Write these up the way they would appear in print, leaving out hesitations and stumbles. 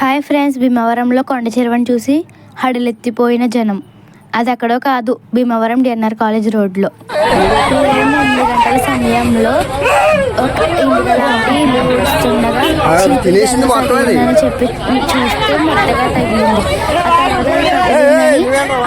Hi friends, భీమవరంలో కొండ చెరువును చూసి హడలెత్తిపోయిన జనం. అది అక్కడో కాదు, భీమవరం డిఎన్ఆర్ కాలేజ్ రోడ్లో. ఉదయం 8 గంటల సమయంలో ఒక ఇల్లు ఊడుస్తుండగా అని చెప్పి చూస్తే మెత్తగా తగిలింది.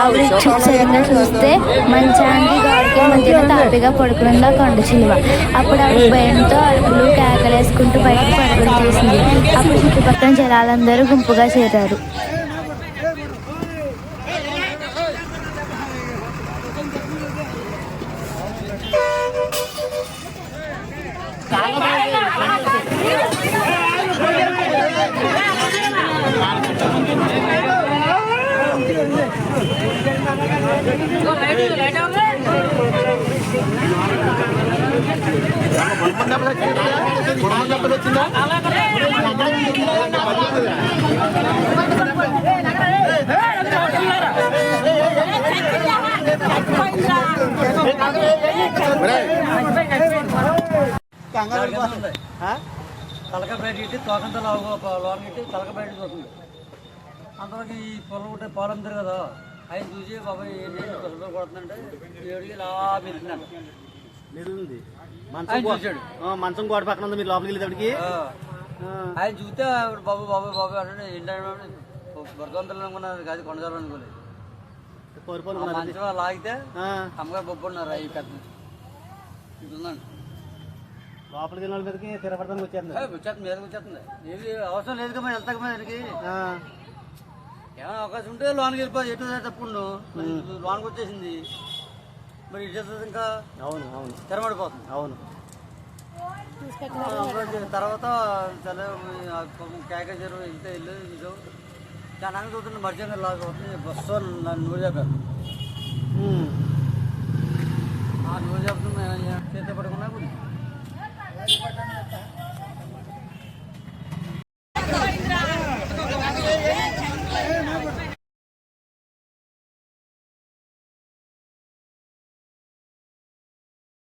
ఆవిడ సరిగ్గా చూస్తే మంచానికి గాడికి మధ్యలో తాపిగా పడుకునిందా కొండ చిలువ. అప్పుడు ఆవిడ భయంతో అరుపులు కేకలేసుకుంటూ బయటకు పరుగులు తీసింది. అప్పుడు చుట్టుపక్కల జనాలందరూ గుంపుగా చేరారు. తలక బయట ఇట్టి తోకంతా లోన్ ఇట్టి తలక బయట చూస్తుంది. అంతవరకు ఈ పొలం ఉంటే పొలం తిరు కదా, ఆయన చూసి బాబాయ్ ఏంటి తొలక కొడుతుందంటే ఏడికి ఇలా మెరుతున్నాడు. మంచం గోడ పక్కన ఉంది, మీరు లోపలికి వెళ్ళేటప్పటికి ఆయన చూస్తే బాబు బాబు బాబు అంటే ఏంటంటే బురదొందలు అనుకున్నారు కాదు, కొండజాలు అనుకోలేదు. మంచం లాగితే అమ్మగారు బొబ్బు ఉన్నారు. అవి పెద్ద ఇట్లుందండి. లోపలికి వెళ్ళిన మీదకి తిరగడానికి వచ్చేస్తుంది మీదకి వచ్చేస్తుంది. ఏది అవసరం లేదు కదా, వెళ్తాక దానికి ఏమైనా అవకాశం ఉంటే లోన్కి వెళ్ళిపోయి ఎటు తప్పుడు లోన్కి వచ్చేసింది. మరి ఇటు చేస్తుంది ఇంకా. అవును అవును తెరబడిపోతుంది. అవును. తర్వాత చాలా కేక చెరువు వెళ్తే ఇల్లు చాలా చూస్తుంటే మధ్యాహ్నం లాగా అవుతుంది. బస్సు నన్ను చెప్పారు.